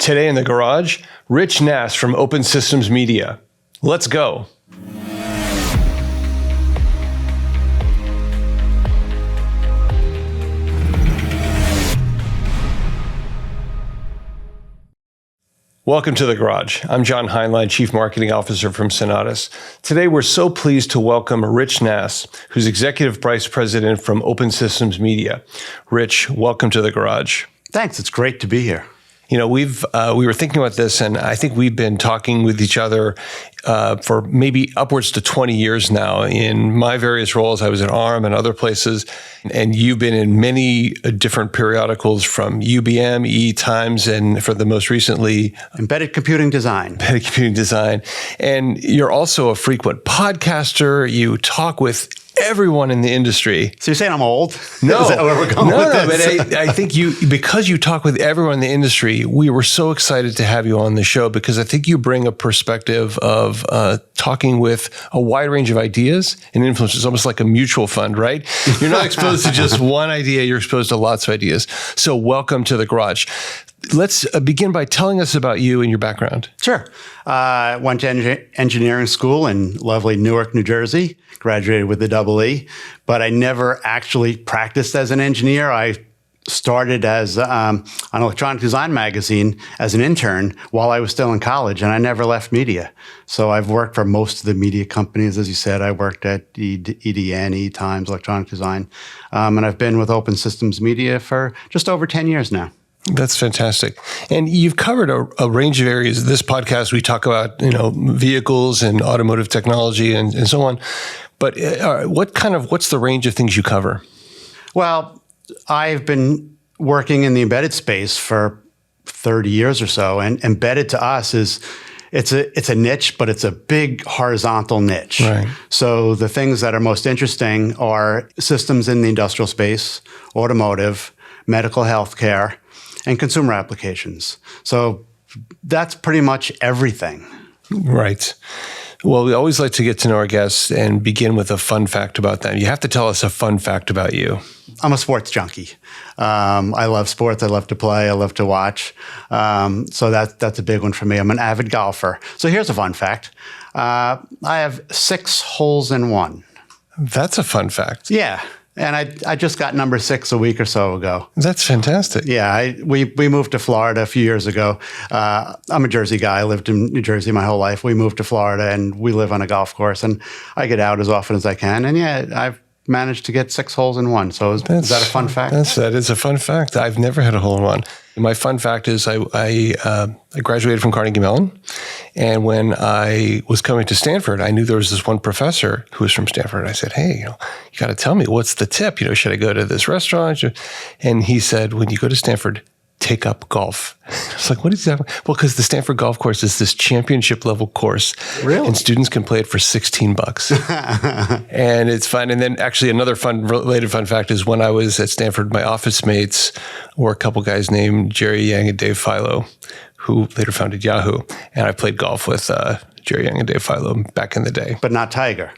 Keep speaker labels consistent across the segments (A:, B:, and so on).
A: Today in the garage, Rich Nass from Open Systems Media. Let's go. Welcome to the garage. I'm John Heinlein, Chief Marketing Officer from Sonatus. Today, we're so pleased to welcome Rich Nass, who's Executive Vice President from Open Systems Media. Rich, welcome to the garage.
B: Thanks. It's great to be here.
A: You know, we were thinking about this, and I think we've been talking with each other for maybe upwards to 20 years now. In my various roles, I was at ARM and other places, and you've been in many different periodicals from UBM, E-Times, and for the most recently,
B: Embedded Computing Design.
A: Embedded Computing Design. And you're also a frequent podcaster. You talk with everyone in the industry.
B: So you're saying I'm old?
A: No.
B: Is that where we're going with this?
A: But I think because you talk with everyone in the industry, we were so excited to have you on the show because I think you bring a perspective of talking with a wide range of ideas and influences, almost like a mutual fund, right? You're not exposed to just one idea, you're exposed to lots of ideas. So welcome to the garage. Let's begin by telling us about you and your background.
B: Sure. I went to engineering school in lovely Newark, New Jersey, graduated with a double E, but I never actually practiced as an engineer. I started as an electronic design magazine as an intern while I was still in college, and I never left media. So I've worked for most of the media companies. As you said, I worked at EDN, E-Times, Electronic Design, and I've been with Open Systems Media for just over 10 years now.
A: That's fantastic. And you've covered a range of areas. This podcast, we talk about, vehicles and automotive technology and so on. But what's the range of things you cover?
B: Well, I've been working in the embedded space for 30 years or so. And embedded to us it's a niche, but it's a big horizontal niche.
A: Right.
B: So the things that are most interesting are systems in the industrial space, automotive, medical healthcare, and consumer applications. So that's pretty much everything.
A: Right. Well, we always like to get to know our guests and begin with a fun fact about them. You have to tell us a fun fact about you.
B: I'm a sports junkie. I love sports. I love to play. I love to watch. So that's a big one for me. I'm an avid golfer. So here's a fun fact. I have 6 holes in one. That's
A: a fun fact.
B: Yeah. And I just got number 6 a week or so ago.
A: That's fantastic.
B: Yeah, we moved to Florida a few years ago. I'm a Jersey guy. I lived in New Jersey my whole life. We moved to Florida, and we live on a golf course. And I get out as often as I can. And yeah, I've managed to get 6 holes in one. So is that a fun fact?
A: That is a fun fact. I've never had a hole in one. My fun fact is I graduated from Carnegie Mellon, and when I was coming to Stanford, I knew there was this one professor who was from Stanford. I said, "Hey, you got to tell me what's the tip? Should I go to this restaurant?" And he said, "When you go to Stanford, take up golf." I was like, "What is that?" Well, because the Stanford golf course is this championship level course.
B: Really?
A: And students can play it for $16. And it's fun. And then actually another related fun fact is when I was at Stanford, my office mates were a couple guys named Jerry Yang and Dave Filo, who later founded Yahoo. And I played golf with Jerry Yang and Dave Filo back in the day.
B: But not Tiger.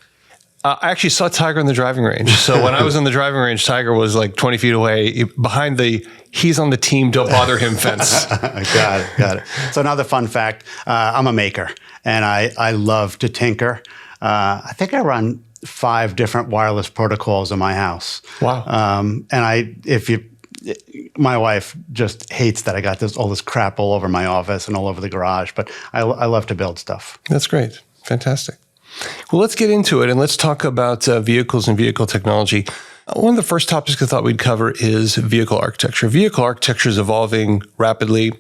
A: I actually saw Tiger on the driving range. So when I was on the driving range, Tiger was like 20 feet away behind he's on the team, don't bother him fence.
B: Got it. So another fun fact, I'm a maker, and I love to tinker. I think I run 5 different wireless protocols in my house.
A: Wow.
B: My wife just hates that I got all this crap all over my office and all over the garage, but I love to build stuff.
A: That's great. Fantastic. Well, let's get into it and let's talk about vehicles and vehicle technology. One of the first topics I thought we'd cover is vehicle architecture. Vehicle architecture is evolving rapidly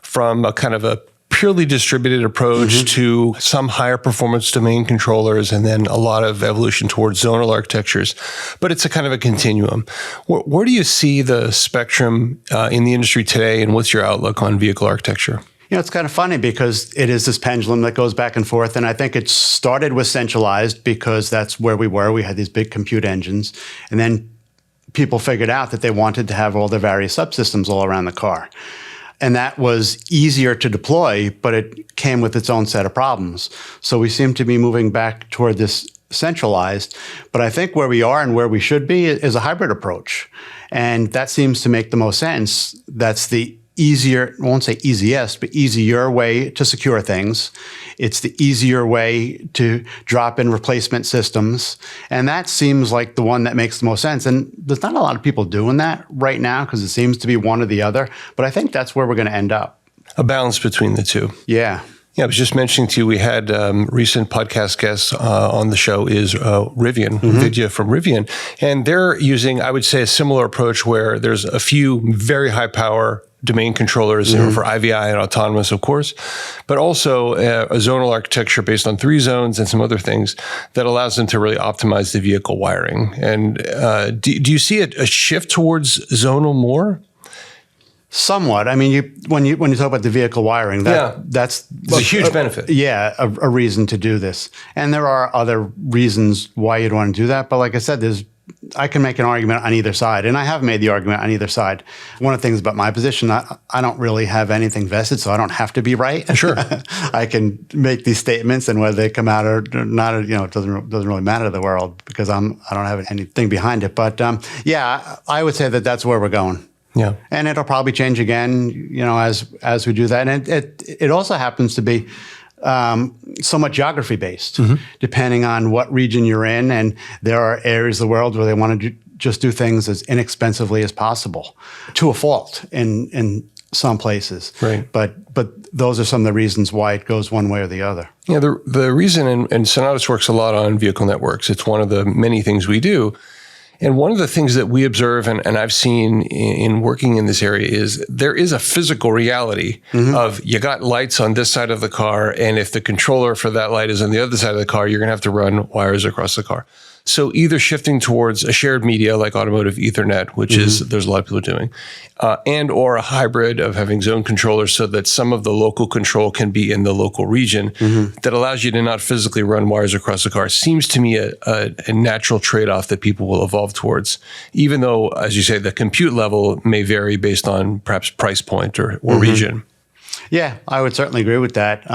A: from a kind of a purely distributed approach to some higher performance domain controllers and then a lot of evolution towards zonal architectures. But it's a kind of a continuum. Where do you see the spectrum in the industry today, and what's your outlook on vehicle architecture?
B: It's kind of funny because it is this pendulum that goes back and forth. And I think it started with centralized because that's where we were. We had these big compute engines. And then people figured out that they wanted to have all the various subsystems all around the car. And that was easier to deploy, but it came with its own set of problems. So we seem to be moving back toward this centralized. But I think where we are and where we should be is a hybrid approach. And that seems to make the most sense. That's the easier, I won't say easiest, but easier way to secure things. It's the easier way to drop in replacement systems. And that seems like the one that makes the most sense. And there's not a lot of people doing that right now because it seems to be one or the other. But I think that's where we're going to end up.
A: A balance between the two.
B: Yeah.
A: Yeah, I was just mentioning to you, we had recent podcast guests on the show is Rivian, Vidya from Rivian. And they're using, I would say, a similar approach where there's a few very high power domain controllers for IVI and autonomous, of course, but also a zonal architecture based on 3 zones and some other things that allows them to really optimize the vehicle wiring. And do you see a shift towards zonal more?
B: Somewhat. I mean, when you talk about the vehicle wiring, that's
A: a huge benefit.
B: A reason to do this. And there are other reasons why you'd want to do that. But like I said, I can make an argument on either side, and I have made the argument on either side. One of the things about my position, I don't really have anything vested, so I don't have to be right.
A: Sure.
B: I can make these statements, and whether they come out or not, it doesn't really matter to the world because I don't have anything behind it. But I would say that that's where we're going.
A: Yeah,
B: and it'll probably change again, as we do that. And it also happens to be somewhat geography based, depending on what region you're in. And there are areas of the world where they want to just do things as inexpensively as possible, to a fault in some places.
A: Right.
B: But those are some of the reasons why it goes one way or the other.
A: Yeah, the reason, and Sonatus works a lot on vehicle networks. It's one of the many things we do. And one of the things that we observe, and I've seen in working in this area, is there is a physical reality of you got lights on this side of the car, and if the controller for that light is on the other side of the car, you're going to have to run wires across the car. So either shifting towards a shared media like automotive Ethernet, which is there's a lot of people doing, and or a hybrid of having zone controllers so that some of the local control can be in the local region that allows you to not physically run wires across the car seems to me a natural trade-off that people will evolve towards, even though, as you say, the compute level may vary based on perhaps price point or region. Yeah,
B: I would certainly agree with that.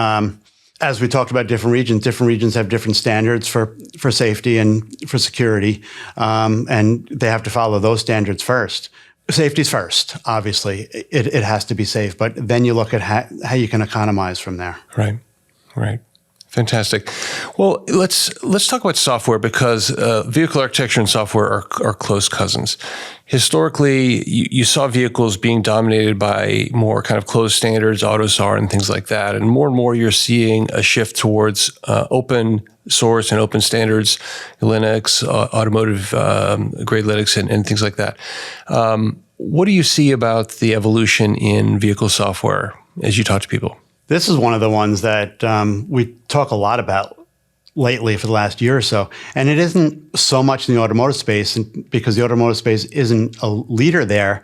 B: As we talked about different regions have different standards for safety and for security, and they have to follow those standards first. Safety's first, obviously. It has to be safe, but then you look at how you can economize from there.
A: Right. Fantastic. Well, let's talk about software because vehicle architecture and software are close cousins. Historically, you saw vehicles being dominated by more kind of closed standards, AUTOSAR and things like that. And more you're seeing a shift towards open source and open standards, Linux, automotive grade Linux and things like that. What do you see about the evolution in vehicle software as you talk to people?
B: This is one of the ones that we talk a lot about lately for the last year or so. And it isn't so much in the automotive space because the automotive space isn't a leader there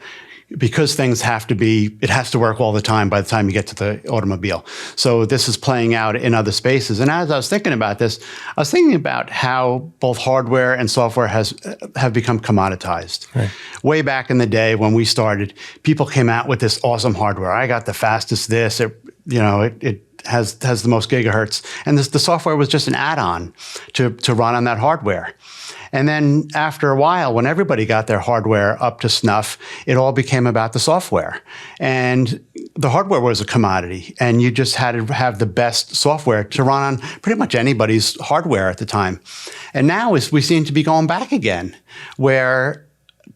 B: because it has to work all the time by the time you get to the automobile. So this is playing out in other spaces. And as I was thinking about this, I was thinking about how both hardware and software have become commoditized. Right. Way back in the day when we started, people came out with this awesome hardware. I got the fastest this, it has the most gigahertz. And the software was just an add-on to run on that hardware. And then after a while, when everybody got their hardware up to snuff, it all became about the software. And the hardware was a commodity, and you just had to have the best software to run on pretty much anybody's hardware at the time. And now we seem to be going back again, where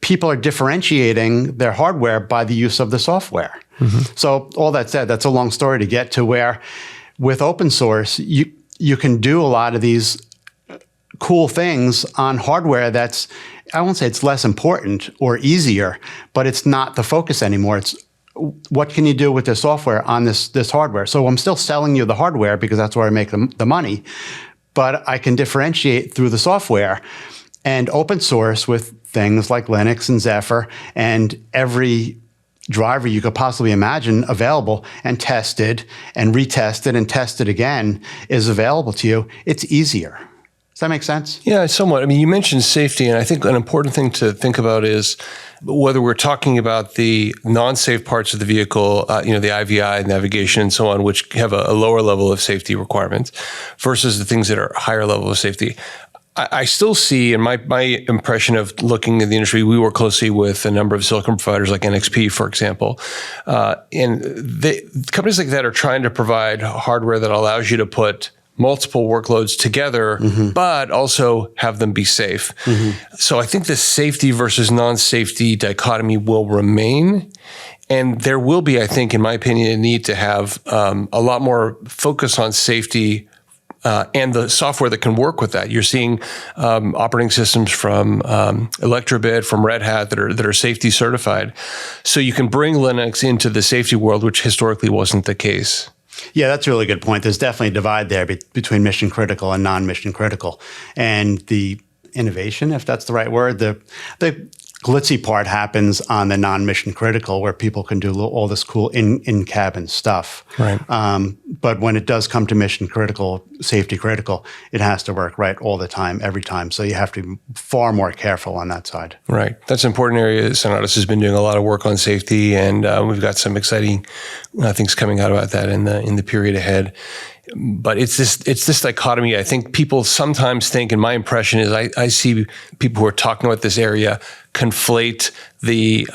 B: people are differentiating their hardware by the use of the software. So all that said, that's a long story to get to where with open source, you can do a lot of these cool things on hardware that's, I won't say it's less important or easier, but it's not the focus anymore. It's what can you do with the software on this hardware? So I'm still selling you the hardware because that's where I make the money, but I can differentiate through the software and open source with things like Linux and Zephyr and every driver you could possibly imagine available and tested and retested and tested again is available to you. It's easier. Does that make sense?
A: Yeah, somewhat. I mean, you mentioned safety, and I think an important thing to think about is whether we're talking about the non-safe parts of the vehicle, the IVI, navigation, and so on, which have a lower level of safety requirements, versus the things that are higher level of safety. I still see, in my impression of looking at the industry, we work closely with a number of silicon providers like NXP, for example. And companies like that are trying to provide hardware that allows you to put multiple workloads together, but also have them be safe. So I think the safety versus non-safety dichotomy will remain. And there will be, I think, in my opinion, a need to have a lot more focus on safety and the software that can work with that. You're seeing operating systems from Electrobit, from Red Hat that are safety certified. So you can bring Linux into the safety world, which historically wasn't the case.
B: Yeah, that's a really good point. There's definitely a divide there between mission critical and non-mission critical. And the innovation, if that's the right word, the glitzy part happens on the non-mission critical, where people can do all this cool in-cabin stuff.
A: Right.
B: But when it does come to mission critical, safety critical, it has to work right all the time, every time. So you have to be far more careful on that side.
A: Right. That's an important area. Sonatus has been doing a lot of work on safety, and we've got some exciting things coming out about that in the period ahead. But it's this dichotomy. I think people sometimes think, and my impression is I see people who are talking about this area conflate the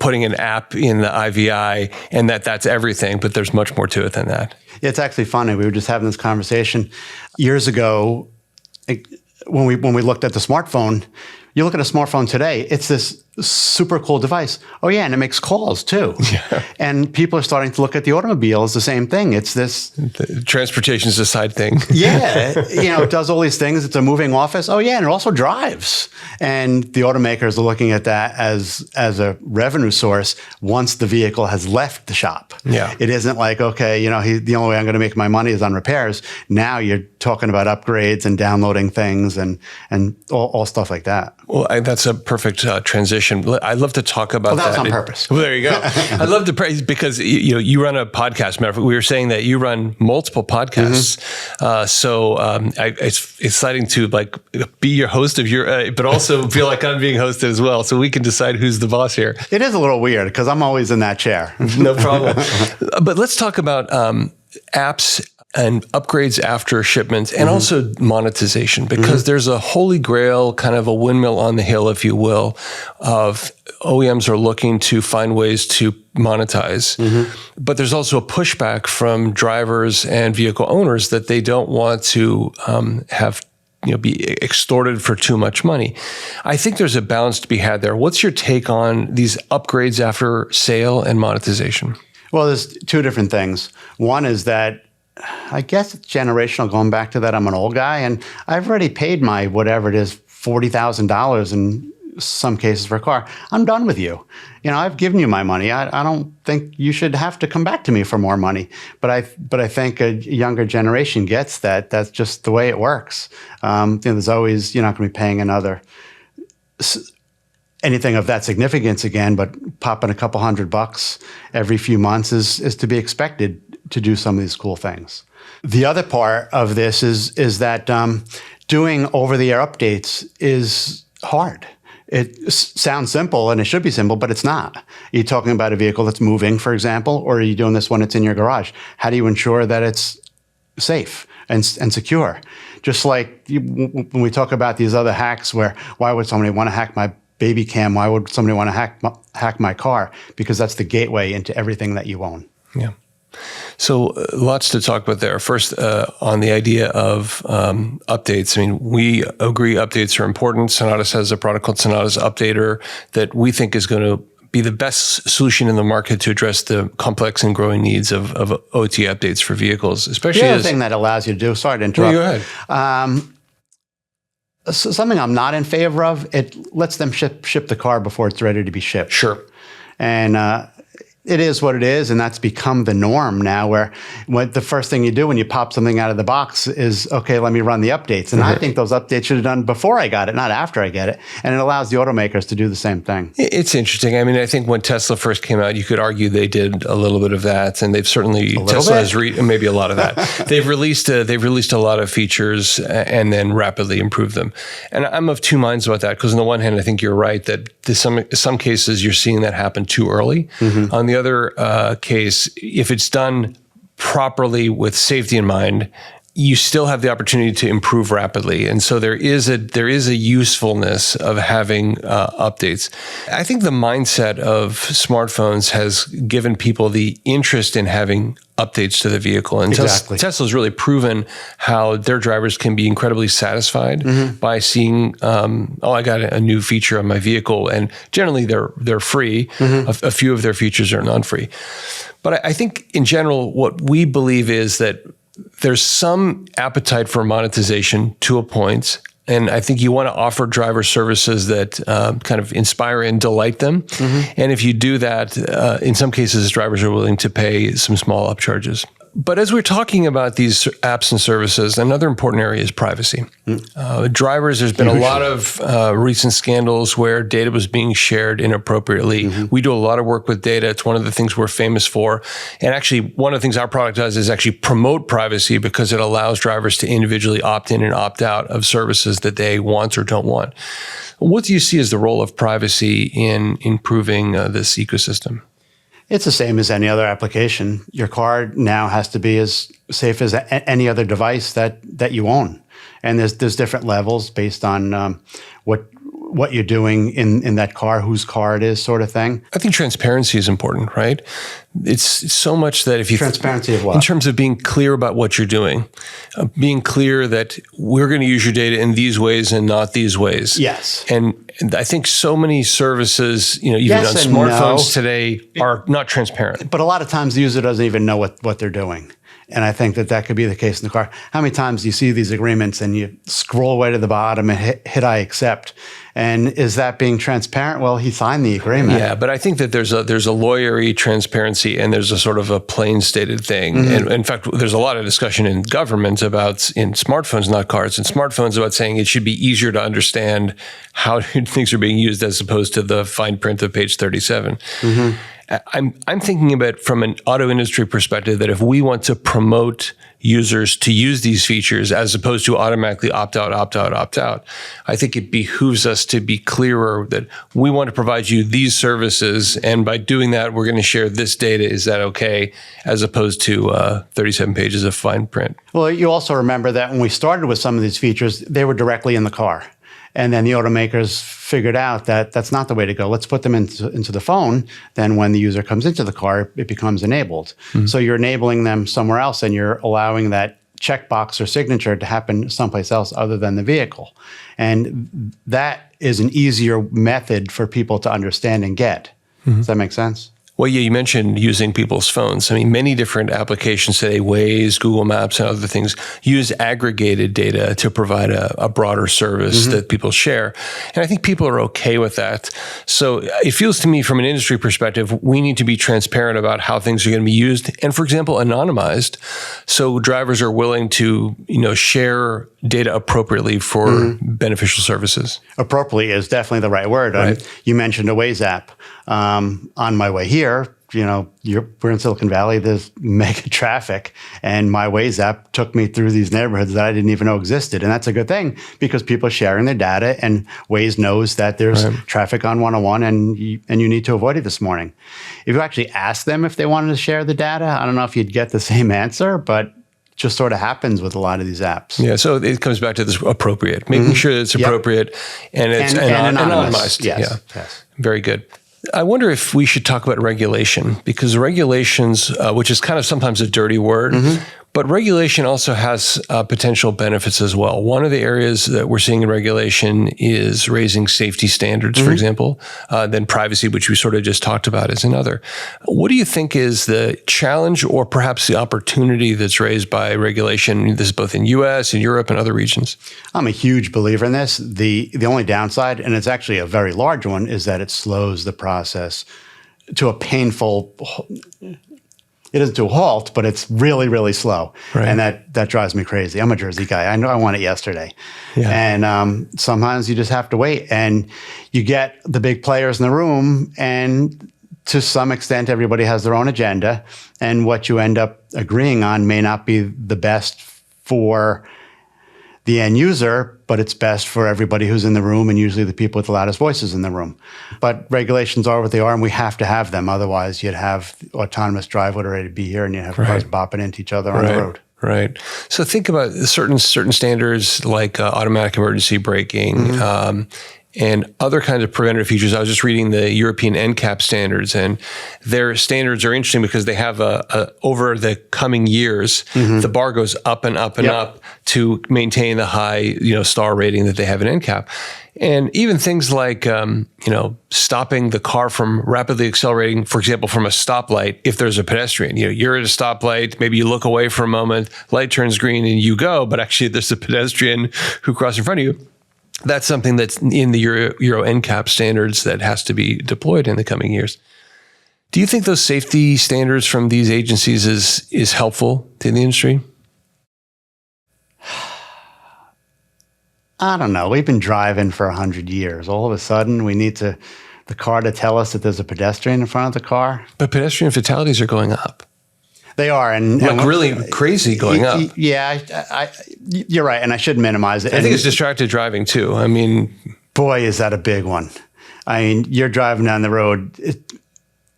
A: putting an app in the IVI and that's everything, but there's much more to it than that.
B: It's actually funny. We were just having this conversation years ago when we looked at the smartphone. You look at a smartphone today, it's this super cool device. Oh yeah, and it makes calls too. Yeah. And people are starting to look at the automobile as the same thing. It's this...
A: The transportation is a side thing.
B: Yeah, it does all these things. It's a moving office. Oh yeah, and it also drives. And the automakers are looking at that as a revenue source once the vehicle has left the shop.
A: Yeah.
B: It isn't like, okay, the only way I'm going to make my money is on repairs. Now you're talking about upgrades and downloading things and all stuff like that.
A: Well, that's a perfect transition. I'd love to talk about that.
B: Well, that was on purpose.
A: Well, there you go. I'd love to praise, because you run a podcast. Matter of fact, we were saying that you run multiple podcasts. It's exciting to be your host of your, but also feel like I'm being hosted as well. So we can decide who's the boss here.
B: It is a little weird because I'm always in that chair.
A: No problem. But let's talk about apps and upgrades after shipments, and also monetization, because there's a holy grail, kind of a windmill on the hill, if you will, of OEMs are looking to find ways to monetize. But there's also a pushback from drivers and vehicle owners that they don't want to have be extorted for too much money. I think there's a balance to be had there. What's your take on these upgrades after sale and monetization? Well,
B: there's two different things. One is that I guess it's generational, going back to that. I'm an old guy, and I've already paid my whatever it is, $40,000 in some cases for a car. I'm done with you. I've given you my money. I don't think you should have to come back to me for more money. But I think a younger generation gets that. That's just the way it works. There's always, you're not going to be paying anything of that significance again, but popping a couple $100 every few months is to be expected to do some of these cool things. The other part of this is that doing over-the-air updates is hard. It sounds simple, and it should be simple, but it's not. You're talking about a vehicle that's moving, for example, or are you doing this when it's in your garage? How do you ensure that it's safe and secure? Just like when we talk about these other hacks, where why would somebody want to hack my baby cam? Why would somebody want to hack my car? Because that's the gateway into everything that you own. Yeah.
A: So lots to talk about there. First, on the idea of updates. I mean, we agree updates are important. Sonatus has a product called Sonatus Updater that we think is going to be the best solution in the market to address the complex and growing needs of OT updates for vehicles, especially
B: the other thing that allows you to do. Sorry to interrupt.
A: No, go ahead.
B: Something I'm not in favor of, it lets them ship the car before it's ready to be shipped.
A: Sure.
B: And it is what it is, and that's become the norm now, where the first thing you do when you pop something out of the box is, okay, let me run the updates. And I think those updates should have done before I got it, not after I get it. And it allows the automakers to do the same thing.
A: It's interesting. I mean, I think when Tesla first came out, you could argue they did a little bit of that, and they've certainly, Tesla has maybe a lot of that. They've released a lot of features and then rapidly improved them. And I'm of two minds about that, because on the one hand, I think you're right that some cases you're seeing that happen too early. On the other case, if it's done properly with safety in mind, you still have the opportunity to improve rapidly. And so there is a usefulness of having updates. I think the mindset of smartphones has given people the interest in having updates to the vehicle. And
B: Exactly.
A: Tesla's really proven how their drivers can be incredibly satisfied by seeing, I got a new feature on my vehicle. And generally they're free. A few of their features are non-free. But I think in general, what we believe is that there's some appetite for monetization to a point. And I think you want to offer driver services that kind of inspire and delight them. And if you do that, in some cases, drivers are willing to pay some small upcharges. But as we're talking about these apps and services, another important area is privacy. Drivers, there's been a lot of recent scandals where data was being shared inappropriately. We do a lot of work with data. It's one of the things we're famous for. And actually, one of the things our product does is actually promote privacy because it allows drivers to individually opt in and opt out of services that they want or don't want. What do you see as the role of privacy in improving this ecosystem?
B: It's the same as any other application. Your car now has to be as safe as any other device that you own. And there's different levels based on what you're doing in that car, whose car it is, sort of thing.
A: I think transparency is important, right? It's so much that if you...
B: Transparency of what?
A: In terms of being clear about what you're doing, being clear that we're going to use your data in these ways and not these ways.
B: Yes.
A: And I think so many services, even
B: Yes
A: on smartphones
B: no.
A: today are not transparent.
B: But a lot of times the user doesn't even know what they're doing. And I think that could be the case in the car. How many times do you see these agreements and you scroll way to the bottom and hit I accept? And is that being transparent? Well, he signed the agreement.
A: Yeah, but I think that there's a lawyery transparency and there's a sort of a plain stated thing. And in fact, there's a lot of discussion in government about, in smartphones, not cars, and smartphones about saying it should be easier to understand how things are being used as opposed to the fine print of page 37. I'm thinking about it from an auto industry perspective that if we want to promote users to use these features as opposed to automatically opt out, I think it behooves us to be clearer that we want to provide you these services. And by doing that, we're going to share this data. Is that okay? As opposed to 37 pages of fine print.
B: Well, you also remember that when we started with some of these features, they were directly in the car. And then the automakers figured out that that's not the way to go. Let's put them into the phone. Then when the user comes into the car, it becomes enabled. So you're enabling them somewhere else and you're allowing that checkbox or signature to happen someplace else other than the vehicle. And that is an easier method for people to understand and get. Does that make sense?
A: Well, yeah, you mentioned using people's phones. I mean, many different applications today, Waze, Google Maps, and other things, use aggregated data to provide a broader service that people share. And I think people are okay with that. So it feels to me from an industry perspective, we need to be transparent about how things are going to be used. And for example, anonymized. So drivers are willing to, share data appropriately for beneficial services.
B: Appropriately is definitely the right word.
A: Right.
B: You mentioned a Waze app. On my way here, we're in Silicon Valley, there's mega traffic, and my Waze app took me through these neighborhoods that I didn't even know existed. And that's a good thing because people are sharing their data and Waze knows that there's traffic on 101 and you need to avoid it this morning. If you actually ask them if they wanted to share the data, I don't know if you'd get the same answer, but just sort of happens with a lot of these apps.
A: Yeah, so it comes back to this appropriate, making sure that it's appropriate and it's anonymized.
B: Yes.
A: Yeah, very good. I wonder if we should talk about regulation, because regulations, which is kind of sometimes a dirty word, but regulation also has potential benefits as well. One of the areas that we're seeing in regulation is raising safety standards, for example, then privacy, which we sort of just talked about, is another. What do you think is the challenge or perhaps the opportunity that's raised by regulation? This is both in US and Europe and other regions. I'm
B: a huge believer in this. The only downside, and it's actually a very large one, is that it slows the process to a painful... It isn't to a halt, but it's really, really slow. Right. And that drives me crazy. I'm a Jersey guy. I know I want it yesterday. Yeah. And sometimes you just have to wait. And you get the big players in the room, and to some extent, everybody has their own agenda. And what you end up agreeing on may not be the best for the end user, but it's best for everybody who's in the room and usually the people with the loudest voices in the room. But regulations are what they are, and we have to have them. Otherwise, you'd have autonomous drive would already be here, and you'd have cars bopping into each other on the road.
A: Right. So think about certain standards like automatic emergency braking, and other kinds of preventative features. I was just reading the European NCAP standards, and their standards are interesting because they have over the coming years, the bar goes up and up and up to maintain the high, star rating that they have in NCAP. And even things like, stopping the car from rapidly accelerating, for example, from a stoplight, if there's a pedestrian, you're at a stoplight, maybe you look away for a moment, light turns green and you go, but actually there's a pedestrian who crosses in front of you. That's something that's in the Euro NCAP standards that has to be deployed in the coming years. Do you think those safety standards from these agencies is helpful to the industry?
B: I don't know. We've been driving for 100 years. All of a sudden, we need the car to tell us that there's a pedestrian in front of the car.
A: But pedestrian fatalities are going up.
B: They are, and
A: really crazy going up.
B: Yeah, you're right, and I should minimize it.
A: I think it's distracted driving too. I mean,
B: boy, is that a big one. I mean, you're driving down the road. It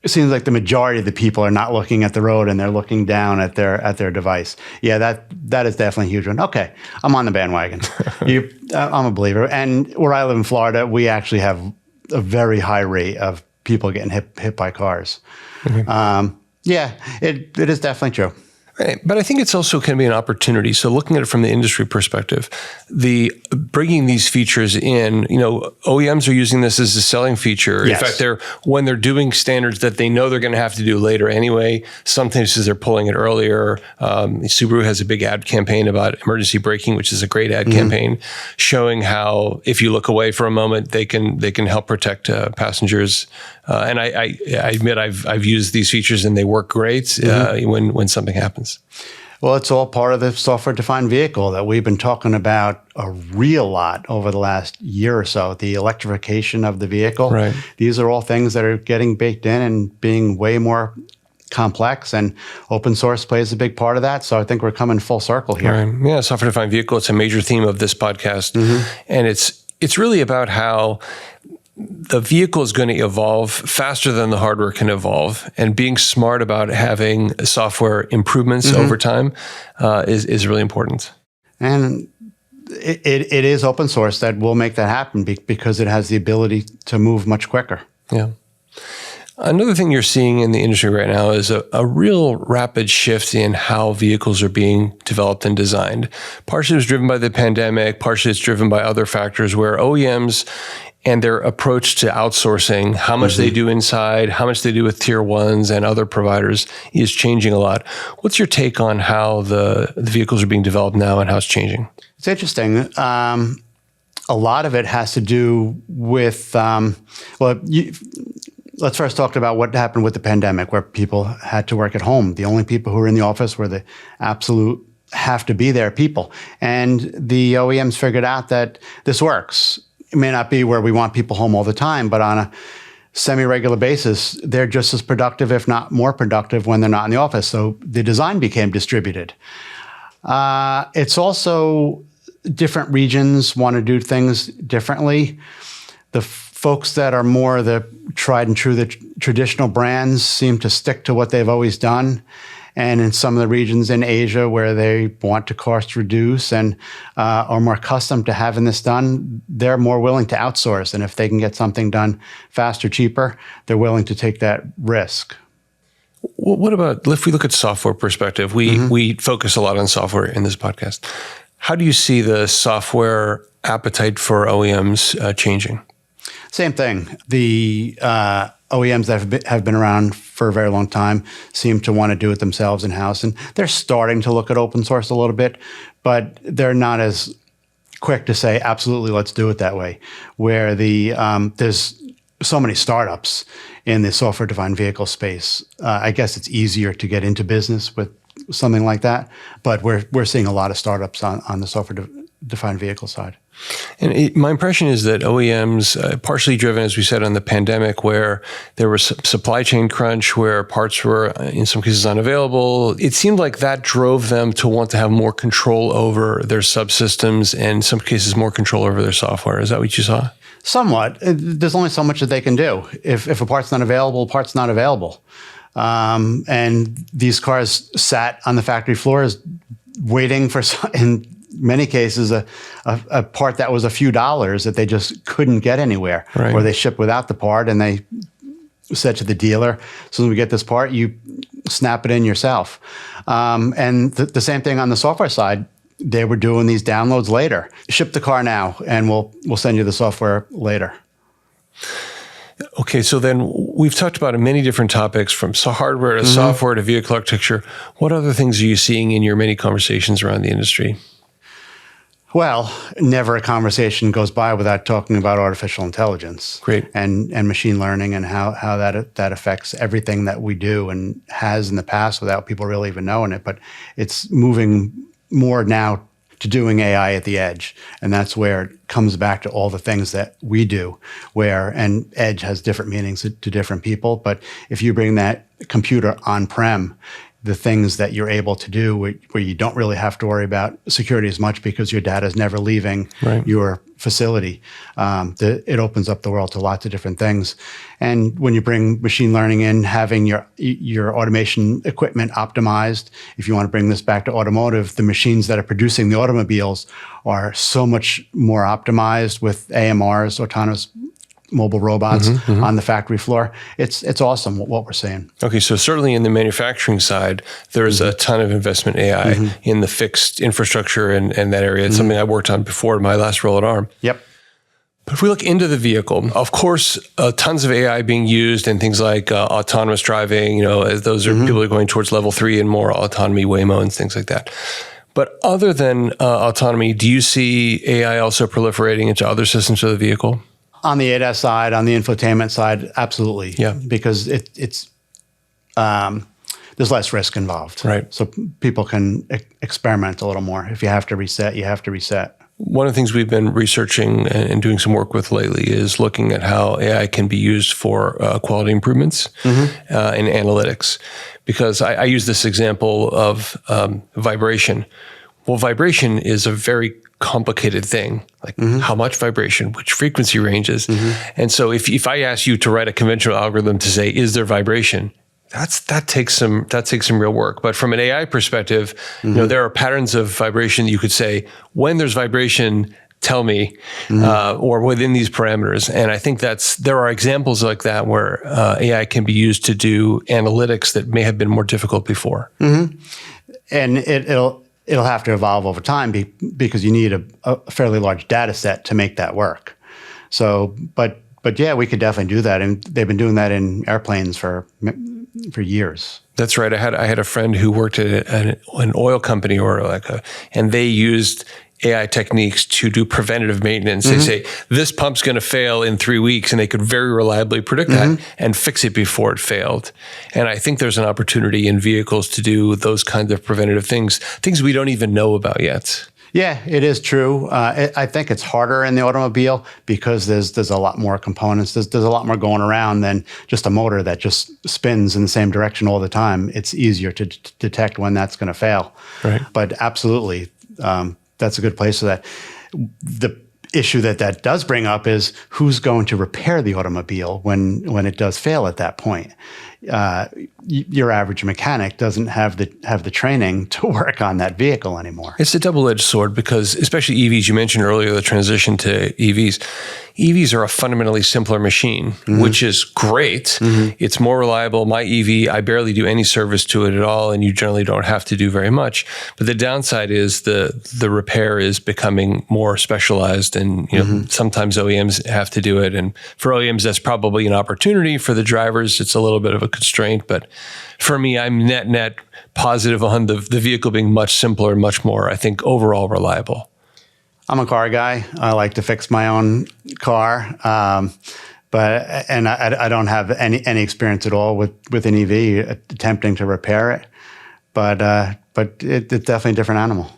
B: seems like the majority of the people are not looking at the road and they're looking down at their device. Yeah, that is definitely a huge one. Okay, I'm on the bandwagon. I'm a believer, and where I live in Florida, we actually have a very high rate of people getting hit by cars. Yeah, it is definitely true.
A: Right. But I think it's also can be an opportunity. So looking at it from the industry perspective, bringing these features in, OEMs are using this as a selling feature.
B: Yes.
A: In fact, when they're doing standards that they know they're going to have to do later anyway, sometimes they're pulling it earlier. Subaru has a big ad campaign about emergency braking, which is a great ad campaign, showing how if you look away for a moment, they can help protect passengers. And I admit I've used these features and they work great when something happens.
B: Well, it's all part of the software-defined vehicle that we've been talking about a real lot over the last year or so, the electrification of the vehicle.
A: Right.
B: These are all things that are getting baked in and being way more complex, and open source plays a big part of that. So I think we're coming full circle here.
A: Right. Yeah, software-defined vehicle, it's a major theme of this podcast. And it's really about how the vehicle is going to evolve faster than the hardware can evolve, and being smart about having software improvements over time is really important.
B: And it is open source that will make that happen because it has the ability to move much quicker.
A: Yeah. Another thing you're seeing in the industry right now is a real rapid shift in how vehicles are being developed and designed. Partially it's driven by the pandemic, partially it's driven by other factors where OEMs and their approach to outsourcing, how much they do inside, how much they do with tier ones and other providers is changing a lot. What's your take on how the vehicles are being developed now and how it's changing?
B: It's interesting. A lot of it has to do with, let's first talk about what happened with the pandemic, where people had to work at home. The only people who were in the office were the absolute have to be there people. And the OEMs figured out that this works. It may not be where we want people home all the time, but on a semi-regular basis, they're just as productive, if not more productive, when they're not in the office. So the design became distributed. It's also different regions want to do things differently. The folks that are more the tried and true, the traditional brands seem to stick to what they've always done. And in some of the regions in Asia where they want to cost reduce and are more accustomed to having this done, they're more willing to outsource. And if they can get something done faster, cheaper, they're willing to take that risk.
A: What about, if we look at software perspective, we focus a lot on software in this podcast. How do you see the software appetite for OEMs changing?
B: Same thing. The OEMs that have been around for a very long time seem to want to do it themselves in-house. And they're starting to look at open source a little bit, but they're not as quick to say, absolutely, let's do it that way. Where there's so many startups in the software-defined vehicle space. I guess it's easier to get into business with something like that, but we're seeing a lot of startups on the software-defined vehicle side.
A: And my impression is that OEMs, partially driven, as we said, on the pandemic, where there was supply chain crunch, where parts were in some cases unavailable, it seemed like that drove them to want to have more control over their subsystems and in some cases more control over their software. Is that what you saw?
B: Somewhat. There's only so much that they can do. If a part's not available, a part's not available. And these cars sat on the factory floors waiting for, in many cases, a part that was a few dollars that they just couldn't get anywhere.
A: Right.
B: Or they shipped without the part and they said to the dealer, as soon as we get this part, you snap it in yourself. And the same thing on the software side. They were doing these downloads later. Ship the car now, and we'll send you the software later.
A: Okay, so then we've talked about many different topics, from hardware to software to vehicle architecture. What other things are you seeing in your many conversations around the industry?
B: Well, never a conversation goes by without talking about artificial intelligence.
A: Great.
B: And machine learning and how that affects everything that we do and has in the past without people really even knowing it. But it's moving more now to doing AI at the edge. And that's where it comes back to all the things that we do, and edge has different meanings to different people. But if you bring that computer on-prem, the things that you're able to do where you don't really have to worry about security as much because your data is never leaving your facility. It opens up the world to lots of different things. And when you bring machine learning in, having your automation equipment optimized, if you want to bring this back to automotive, the machines that are producing the automobiles are so much more optimized with AMRs, autonomous mobile robots on the factory floor. It's awesome what we're seeing.
A: Okay, so certainly in the manufacturing side, there's a ton of investment in AI in the fixed infrastructure and that area. It's something I worked on before my last role at ARM.
B: Yep.
A: But if we look into the vehicle, of course, tons of AI being used in things like autonomous driving, as those are people are going towards level 3 and more autonomy, Waymo and things like that. But other than autonomy, do you see AI also proliferating into other systems of the vehicle?
B: On the ADAS side, on the infotainment side, absolutely.
A: Yeah.
B: Because it's there's less risk involved.
A: Right.
B: So people can experiment a little more. If you have to reset, you have to reset.
A: One of the things we've been researching and doing some work with lately is looking at how AI can be used for quality improvements in analytics. Because I use this example of vibration. Well, vibration is a very complicated thing, like how much vibration, which frequency ranges. And so if I ask you to write a conventional algorithm to say, is there vibration? That takes some real work. But from an AI perspective, there are patterns of vibration that you could say, when there's vibration, tell me, or within these parameters. And I think there are examples like that where AI can be used to do analytics that may have been more difficult before.
B: And it'll have to evolve over time because you need a fairly large data set to make that work. So, but yeah, we could definitely do that. And they've been doing that in airplanes for years.
A: That's right. I had a friend who worked at an oil company and they used AI techniques to do preventative maintenance. They say, this pump's going to fail in 3 weeks, and they could very reliably predict that and fix it before it failed. And I think there's an opportunity in vehicles to do those kinds of preventative things we don't even know about yet.
B: Yeah, it is true. I think it's harder in the automobile because there's a lot more components. There's a lot more going around than just a motor that just spins in the same direction all the time. It's easier to detect when that's going to fail.
A: Right.
B: But absolutely, that's a good place for that. The issue that does bring up is who's going to repair the automobile when it does fail at that point. Your average mechanic doesn't have the training to work on that vehicle anymore.
A: It's a double-edged sword because, especially EVs, you mentioned earlier the transition to EVs. EVs are a fundamentally simpler machine, which is great. It's more reliable. My EV, I barely do any service to it at all, and you generally don't have to do very much. But the downside is the repair is becoming more specialized, and sometimes OEMs have to do it. And for OEMs, that's probably an opportunity. For the drivers, it's a little bit of a constraint. But for me, I'm net positive on the vehicle being much simpler, much more, I think, overall reliable.
B: I'm a car guy. I like to fix my own car, but I don't have any experience at all with an EV attempting to repair it. But it's definitely a different animal.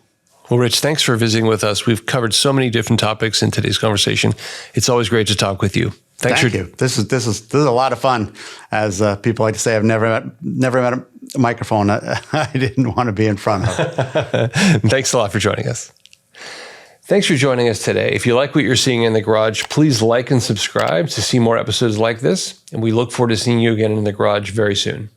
A: Well, Rich, thanks for visiting with us. We've covered so many different topics in today's conversation. It's always great to talk with you.
B: Thank you. This is a lot of fun. As people like to say, I've never met a microphone I didn't want to be in front of.
A: Thanks a lot for joining us. Thanks for joining us today. If you like what you're seeing in the garage, please like and subscribe to see more episodes like this. And we look forward to seeing you again in the garage very soon.